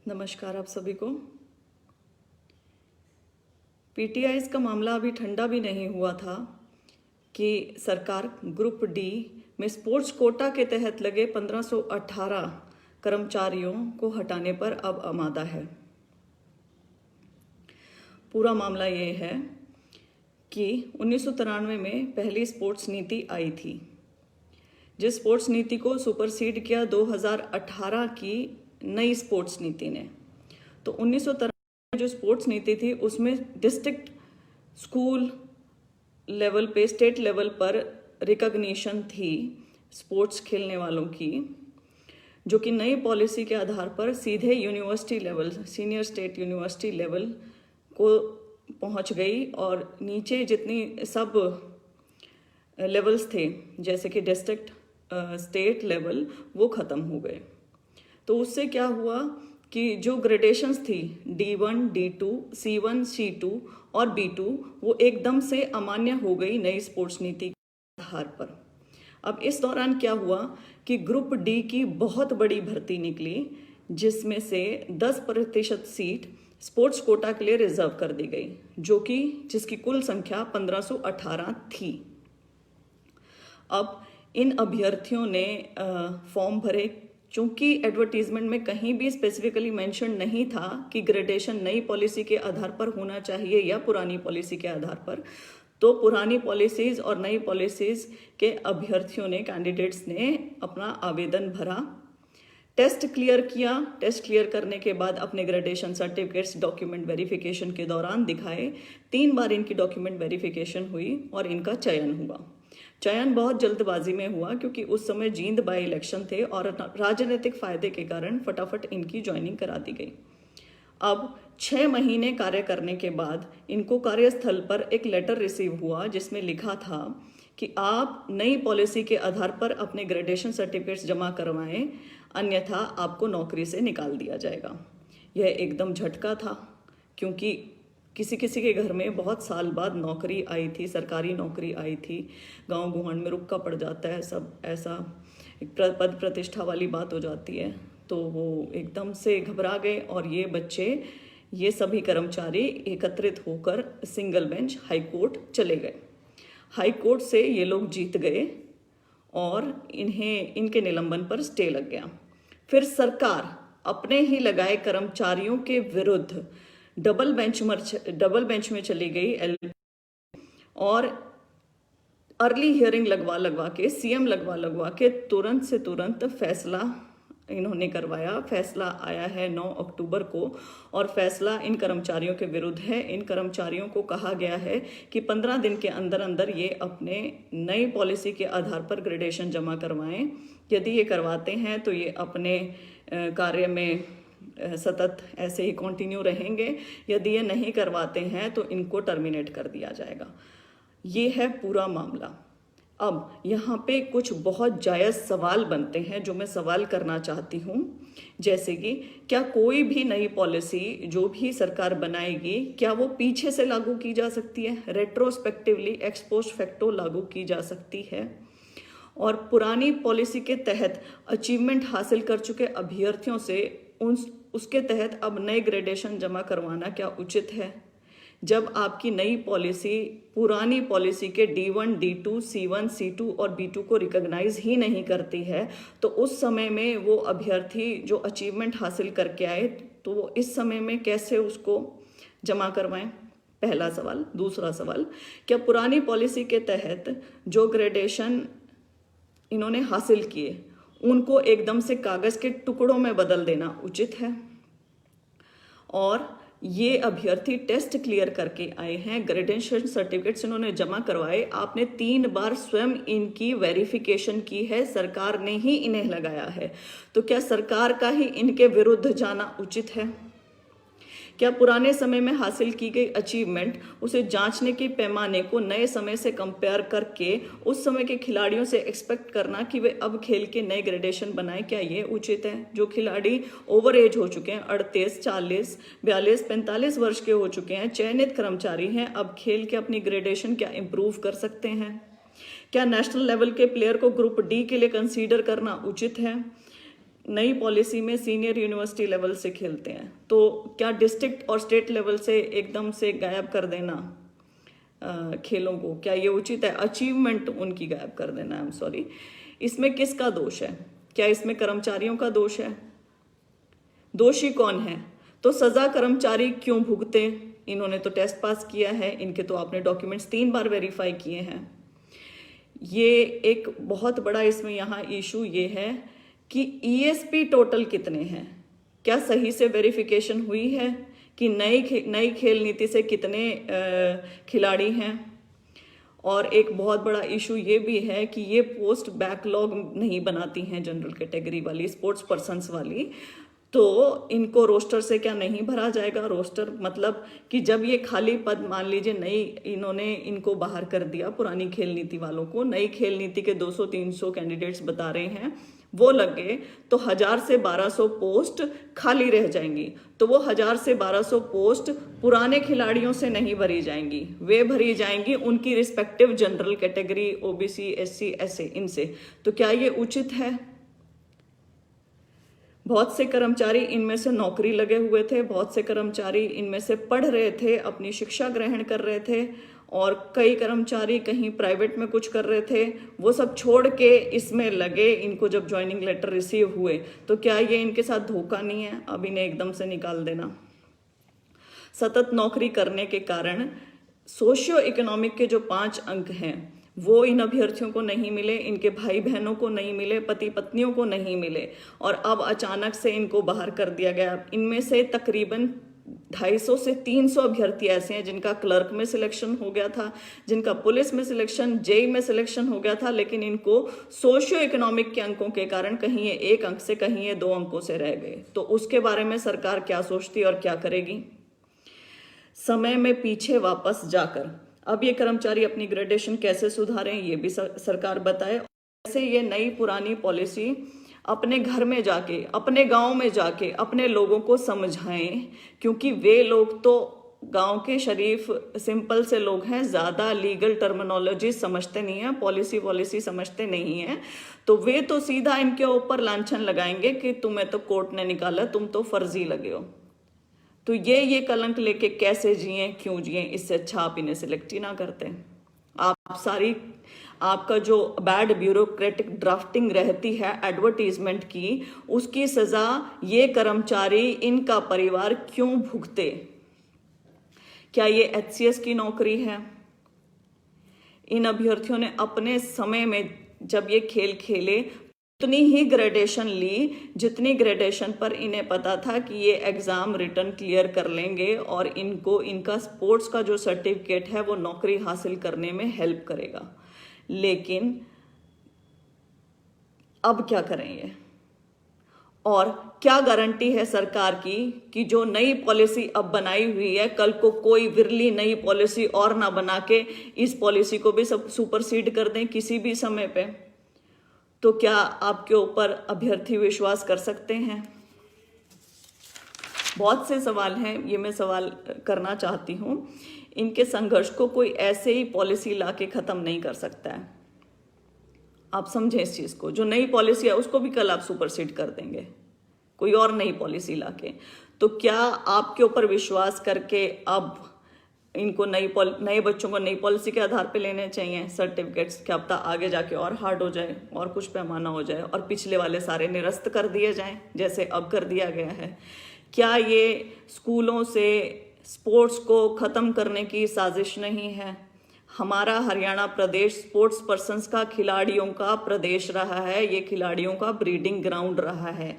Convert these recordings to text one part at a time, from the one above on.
नमस्कार आप सभी को। पीटीआईज का मामला अभी ठंडा भी नहीं हुआ था कि सरकार ग्रुप डी में स्पोर्ट्स कोटा के तहत लगे 1518 कर्मचारियों को हटाने पर अब आमादा है। पूरा मामला ये है कि 1993 में पहली स्पोर्ट्स नीति आई थी, जिस स्पोर्ट्स नीति को सुपरसीड किया 2018 की नई स्पोर्ट्स नीति ने। तो 1993 में जो स्पोर्ट्स नीति थी उसमें डिस्ट्रिक्ट, स्कूल लेवल पे, स्टेट लेवल पर रिकॉग्निशन थी स्पोर्ट्स खेलने वालों की, जो कि नई पॉलिसी के आधार पर सीधे university level, senior state university level को पहुंच गई और नीचे जितनी सब लेवल्स थे जैसे कि डिस्ट्रिक्ट, स्टेट लेवल, वो ख़त्म हो गए। तो उससे क्या हुआ कि जो ग्रेडेशंस थी D1, D2, C1, C2 और B2 वो एकदम से अमान्य हो गई नई स्पोर्ट्स नीति के आधार पर। अब इस दौरान क्या हुआ कि ग्रुप डी की बहुत बड़ी भर्ती निकली, जिसमें से 10% सीट स्पोर्ट्स कोटा के लिए रिजर्व कर दी गई, जिसकी कुल संख्या 1518 थी। अब इन अभ्यर्थियों ने फॉर्म भरे। चूंकि एडवर्टीजमेंट में कहीं भी स्पेसिफिकली मेंशन नहीं था कि ग्रेडेशन नई पॉलिसी के आधार पर होना चाहिए या पुरानी पॉलिसी के आधार पर, तो पुरानी पॉलिसीज और नई पॉलिसीज के अभ्यर्थियों ने, कैंडिडेट्स ने अपना आवेदन भरा, टेस्ट क्लियर किया। टेस्ट क्लियर करने के बाद अपने ग्रेडेशन सर्टिफिकेट्स डॉक्यूमेंट वेरिफिकेशन के दौरान दिखाए। 3 बार इनकी डॉक्यूमेंट वेरिफिकेशन हुई और इनका चयन हुआ। चयन बहुत जल्दबाजी में हुआ क्योंकि उस समय जींद बाई इलेक्शन थे और राजनीतिक फायदे के कारण फटाफट इनकी ज्वाइनिंग करा दी गई। अब 6 महीने कार्य करने के बाद इनको कार्यस्थल पर एक लेटर रिसीव हुआ जिसमें लिखा था कि आप नई पॉलिसी के आधार पर अपने ग्रेडेशन सर्टिफिकेट्स जमा करवाएं, अन्यथा आपको नौकरी से निकाल दिया जाएगा। यह एकदम झटका था क्योंकि किसी किसी के घर में बहुत साल बाद नौकरी आई थी, सरकारी नौकरी आई थी। गांव गुहान में रुक्का पड़ जाता है, सब ऐसा एक पद प्रतिष्ठा वाली बात हो जाती है, तो वो एकदम से घबरा गए और ये बच्चे, ये सभी कर्मचारी एकत्रित होकर सिंगल बेंच हाई कोर्ट चले गए। हाई कोर्ट से ये लोग जीत गए और इनके निलंबन पर स्टे लग गया। फिर सरकार अपने ही लगाए कर्मचारियों के विरुद्ध डबल बेंच में चली गई और अर्ली हियरिंग लगवा के, सीएम लगवा के तुरंत फैसला इन्होंने करवाया। फैसला आया है 9 अक्टूबर को और फैसला इन कर्मचारियों के विरुद्ध है। इन कर्मचारियों को कहा गया है कि 15 दिन के अंदर ये अपने नई पॉलिसी के आधार पर ग्रेडेशन जमा करवाएं। यदि ये करवाते हैं तो ये अपने कार्य में सतत ऐसे ही कंटिन्यू रहेंगे। यदि ये नहीं करवाते हैं तो इनको टर्मिनेट कर दिया जाएगा। ये है पूरा मामला। अब यहाँ पे कुछ बहुत जायज़ सवाल बनते हैं जो मैं सवाल करना चाहती हूँ, जैसे कि क्या कोई भी नई पॉलिसी जो भी सरकार बनाएगी, क्या वो पीछे से लागू की जा सकती है, रेट्रोस्पेक्टिवली, एक्स पोस्ट फैक्टो लागू की जा सकती है? और पुरानी पॉलिसी के तहत अचीवमेंट हासिल कर चुके अभ्यर्थियों से उसके तहत अब नए ग्रेडेशन जमा करवाना क्या उचित है? जब आपकी नई पॉलिसी पुरानी पॉलिसी के D1, D2, C1, C2 और B2 को रिकॉग्नाइज ही नहीं करती है, तो उस समय में वो अभ्यर्थी जो अचीवमेंट हासिल करके आए, तो वो इस समय में कैसे उसको जमा करवाएं? पहला सवाल। दूसरा सवाल, क्या पुरानी पॉलिसी के तहत जो ग्रेडेशन इन्होंने हासिल किए उनको एकदम से कागज़ के टुकड़ों में बदल देना उचित है? और ये अभ्यर्थी टेस्ट क्लियर करके आए हैं, ग्रेडेशन सर्टिफिकेट्स इन्होंने जमा करवाए, आपने 3 बार स्वयं इनकी वेरिफिकेशन की है, सरकार ने ही इन्हें लगाया है, तो क्या सरकार का ही इनके विरुद्ध जाना उचित है? क्या पुराने समय में हासिल की गई अचीवमेंट, उसे जांचने के पैमाने को नए समय से कंपेयर करके उस समय के खिलाड़ियों से एक्सपेक्ट करना कि वे अब खेल के नए ग्रेडेशन बनाएं, क्या ये उचित है? जो खिलाड़ी ओवर एज हो चुके हैं, 38, 40, 42, 45 वर्ष के हो चुके हैं, चयनित कर्मचारी हैं, अब खेल के अपनी ग्रेडेशन क्या इम्प्रूव कर सकते हैं? क्या नेशनल लेवल के प्लेयर को ग्रुप डी के लिए कंसीडर करना उचित है? नई पॉलिसी में सीनियर यूनिवर्सिटी लेवल से खेलते हैं, तो क्या डिस्ट्रिक्ट और स्टेट लेवल से एकदम से गायब कर देना खेलों को, क्या ये उचित है? अचीवमेंट उनकी गायब कर देना, आई एम सॉरी। इसमें किसका दोष है? क्या इसमें कर्मचारियों का दोष है? दोषी कौन है? तो सजा कर्मचारी क्यों भुगते? इन्होंने तो टेस्ट पास किया है, इनके तो आपने डॉक्यूमेंट्स 3 बार वेरीफाई किए हैं। ये एक बहुत बड़ा इसमें यहाँ इशू ये है कि ईएसपी टोटल कितने हैं, क्या सही से वेरिफिकेशन हुई है कि नई खेल नीति से कितने खिलाड़ी हैं? और एक बहुत बड़ा इशू ये भी है कि ये पोस्ट बैकलॉग नहीं बनाती हैं जनरल कैटेगरी वाली, स्पोर्ट्स पर्सन्स वाली, तो इनको रोस्टर से क्या नहीं भरा जाएगा? रोस्टर मतलब कि जब ये खाली पद, मान लीजिए नई इन्होंने इनको बाहर कर दिया, पुरानी खेल नीति वालों को, नई खेल नीति के 200-300 कैंडिडेट्स बता रहे हैं, वो लग गए तो 1000 से 1200 पोस्ट खाली रह जाएंगी। तो वो 1000 से 1200 पोस्ट पुराने खिलाड़ियों से नहीं भरी जाएंगी, वे भरी जाएंगी उनकी respective general category, OBC, SC, ऐसे इनसे। तो क्या ये उचित है? बहुत से कर्मचारी इनमें से नौकरी लगे हुए थे, बहुत से कर्मचारी इनमें से पढ़ रहे थे, अपनी शिक्षा ग्रहण कर रहे थे, और कई कर्मचारी कहीं प्राइवेट में कुछ कर रहे थे, वो सब छोड़ के इसमें लगे। इनको जब ज्वाइनिंग लेटर रिसीव हुए तो क्या ये इनके साथ धोखा नहीं है? अब इन्हें एकदम से निकाल देना। सतत नौकरी करने के कारण सोशियो इकोनॉमिक के जो 5 अंक हैं वो इन अभ्यर्थियों को नहीं मिले, इनके भाई बहनों को नहीं मिले, पति पत्नियों को नहीं मिले, और अब अचानक से इनको बाहर कर दिया गया। इनमें से तकरीबन 250 से 300 अभ्यर्थी ऐसे हैं जिनका क्लर्क में सिलेक्शन हो गया था, जिनका पुलिस में सिलेक्शन, जेई में सिलेक्शन हो गया था, लेकिन इनको सोशियो इकोनॉमिक के अंकों के कारण कहीं ये 1 अंक से, कहीं ये 2 अंकों से रह गए। तो उसके बारे में सरकार क्या सोचती और क्या करेगी? समय में पीछे वापस जाकर अब ये कर्मचारी अपनी ग्रेडेशन कैसे सुधारें, ये भी सरकार बताए। ऐसे ये नई पुरानी पॉलिसी अपने घर में जाके, अपने गांव में जाके अपने लोगों को समझाएं, क्योंकि वे लोग तो गांव के शरीफ सिंपल से लोग हैं, ज़्यादा लीगल टर्मिनोलॉजी समझते नहीं हैं, पॉलिसी समझते नहीं हैं। तो वे तो सीधा इनके ऊपर लांछन लगाएंगे कि तुम्हें तो कोर्ट ने निकाला, तुम तो फर्जी लगे हो। तो ये कलंक लेके कैसे जिए, क्यों जिए? इससे अच्छा आप इन्हें सिलेक्ट ही ना करते। आपका जो बैड ब्यूरोक्रेटिक ड्राफ्टिंग रहती है एडवर्टीजमेंट की, उसकी सजा ये कर्मचारी, इनका परिवार क्यों भुगते? क्या ये एचसीएस की नौकरी है? इन अभ्यर्थियों ने अपने समय में जब ये खेल खेले उतनी ही ग्रेडेशन ली जितनी ग्रेडेशन पर इन्हें पता था कि ये एग्जाम रिटर्न क्लियर कर लेंगे और इनको इनका स्पोर्ट्स का जो सर्टिफिकेट है वो नौकरी हासिल करने में हेल्प करेगा। लेकिन अब क्या करेंगे? और क्या गारंटी है सरकार की कि जो नई पॉलिसी अब बनाई हुई है, कल को कोई विरली नई पॉलिसी और ना बना के इस पॉलिसी को भी सब सुपरसीड कर दें किसी भी समय पे? तो क्या आपके ऊपर अभ्यर्थी विश्वास कर सकते हैं? बहुत से सवाल हैं, ये मैं सवाल करना चाहती हूँ। इनके संघर्ष को कोई ऐसे ही पॉलिसी लाके खत्म नहीं कर सकता है। आप समझें इस चीज को। जो नई पॉलिसी है उसको भी कल आप सुपरसीड कर देंगे कोई और नई पॉलिसी लाके। तो क्या आपके ऊपर विश्वास करके अब इनको नए बच्चों को नई पॉलिसी के आधार पे लेने चाहिए सर्टिफिकेट्स? क्या पता आगे जाके और हार्ड हो जाए और कुछ पैमाना हो जाए और पिछले वाले सारे निरस्त कर दिए जाएं जैसे अब कर दिया गया है? क्या ये स्कूलों से स्पोर्ट्स को ख़त्म करने की साजिश नहीं है? हमारा हरियाणा प्रदेश स्पोर्ट्स पर्सन्स का, खिलाड़ियों का प्रदेश रहा है, ये खिलाड़ियों का ब्रीडिंग ग्राउंड रहा है।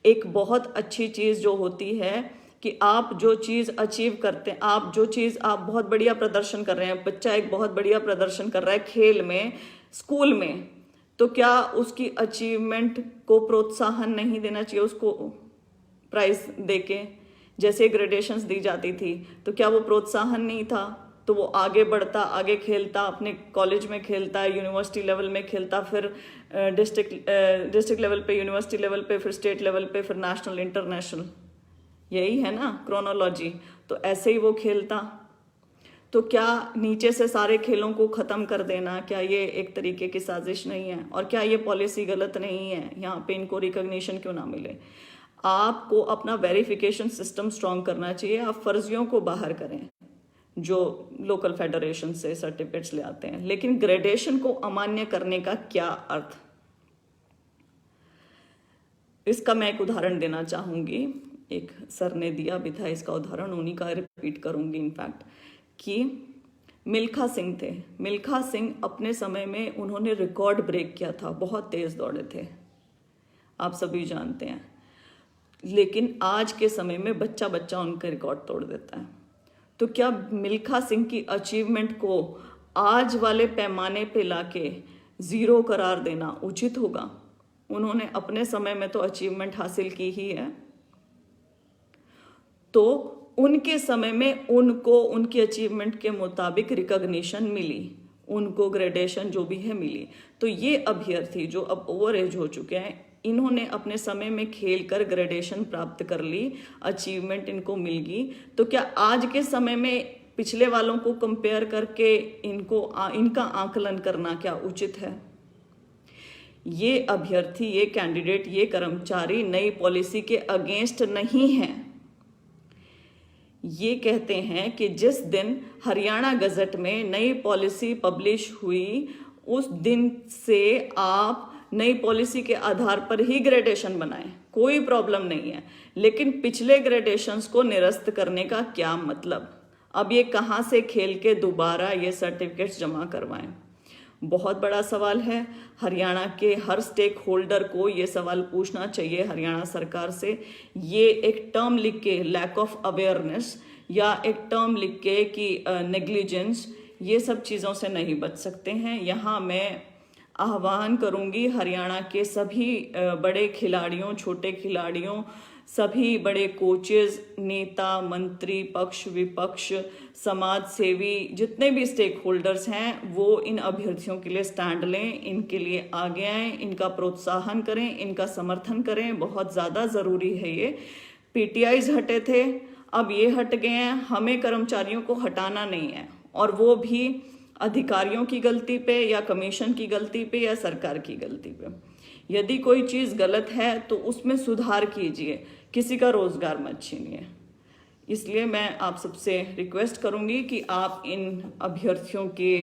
एक बहुत अच्छी चीज़ जो होती है कि आप जो चीज़ अचीव करते हैं, आप बहुत बढ़िया प्रदर्शन कर रहे हैं, बच्चा एक बहुत बढ़िया प्रदर्शन कर रहा है खेल में, स्कूल में, तो क्या उसकी अचीवमेंट को प्रोत्साहन नहीं देना चाहिए? उसको प्राइज देके जैसे ग्रेडेशंस दी जाती थी, तो क्या वो प्रोत्साहन नहीं था? तो वो आगे बढ़ता, आगे खेलता, अपने कॉलेज में खेलता, यूनिवर्सिटी लेवल में खेलता, फिर डिस्ट्रिक्ट लेवल पे, यूनिवर्सिटी लेवल पे, फिर स्टेट लेवल पे, फिर नेशनल, इंटरनेशनल। यही है ना क्रोनोलॉजी। तो ऐसे ही वो खेलता। तो क्या नीचे से सारे खेलों को ख़त्म कर देना, क्या ये एक तरीके की साजिश नहीं है? और क्या ये पॉलिसी गलत नहीं है? यहाँ पे इनको रिकॉग्निशन क्यों ना मिले? आपको अपना वेरिफिकेशन सिस्टम स्ट्रॉन्ग करना चाहिए। आप फर्जियों को बाहर करें जो लोकल फेडरेशन से सर्टिफिकेट्स ले आते हैं, लेकिन ग्रेडेशन को अमान्य करने का क्या अर्थ? इसका मैं एक उदाहरण देना चाहूँगी। एक सर ने दिया भी था इसका उदाहरण, उन्हीं का रिपीट करूँगी इनफैक्ट, कि मिल्खा सिंह थे। मिल्खा सिंह अपने समय में उन्होंने रिकॉर्ड ब्रेक किया था, बहुत तेज़ दौड़े थे, आप सभी जानते हैं। लेकिन आज के समय में बच्चा बच्चा उनका रिकॉर्ड तोड़ देता है। तो क्या मिल्खा सिंह की अचीवमेंट को आज वाले पैमाने पे लाके ज़ीरो करार देना उचित होगा? उन्होंने अपने समय में तो अचीवमेंट हासिल की ही है, तो उनके समय में उनको उनकी अचीवमेंट के मुताबिक रिकॉग्निशन मिली, उनको ग्रेडेशन जो भी है मिली। तो ये अभ्यर्थी जो अब ओवर एज हो चुके हैं, इन्होंने अपने समय में खेल कर ग्रेडेशन प्राप्त कर ली, अचीवमेंट इनको मिल गई। तो क्या आज के समय में पिछले वालों को कंपेयर करके इनका आकलन करना क्या उचित है? ये अभ्यर्थी, ये कैंडिडेट, ये कर्मचारी नई पॉलिसी के अगेंस्ट नहीं हैं। ये कहते हैं कि जिस दिन हरियाणा गजट में नई पॉलिसी पब्लिश हुई, उस दिन से आप नई पॉलिसी के आधार पर ही ग्रेडेशन बनाएं, कोई प्रॉब्लम नहीं है। लेकिन पिछले ग्रेडेशंस को निरस्त करने का क्या मतलब? अब ये कहाँ से खेल के दोबारा ये सर्टिफिकेट्स जमा करवाएं? बहुत बड़ा सवाल है। हरियाणा के हर स्टेक होल्डर को ये सवाल पूछना चाहिए हरियाणा सरकार से। ये एक टर्म लिख के लैक ऑफ अवेयरनेस या एक टर्म लिख के कि नेग्लिजेंस, ये सब चीज़ों से नहीं बच सकते हैं। यहाँ मैं आह्वान करूँगी हरियाणा के सभी बड़े खिलाड़ियों, छोटे खिलाड़ियों, सभी बड़े कोचेज, नेता, मंत्री, पक्ष विपक्ष, समाज सेवी, जितने भी स्टेक होल्डर्स हैं, वो इन अभ्यर्थियों के लिए स्टैंड लें, इनके लिए आगे आएँ, इनका प्रोत्साहन करें, इनका समर्थन करें। बहुत ज़्यादा ज़रूरी है ये। पीटीआईज हटे थे, अब ये हट गए हैं। हमें कर्मचारियों को हटाना नहीं है, और वो भी अधिकारियों की गलती पे या कमीशन की गलती पे या सरकार की गलती पे। यदि कोई चीज़ गलत है तो उसमें सुधार कीजिए, किसी का रोजगार मत छीनिए। इसलिए मैं आप सबसे रिक्वेस्ट करूंगी कि आप इन अभ्यर्थियों के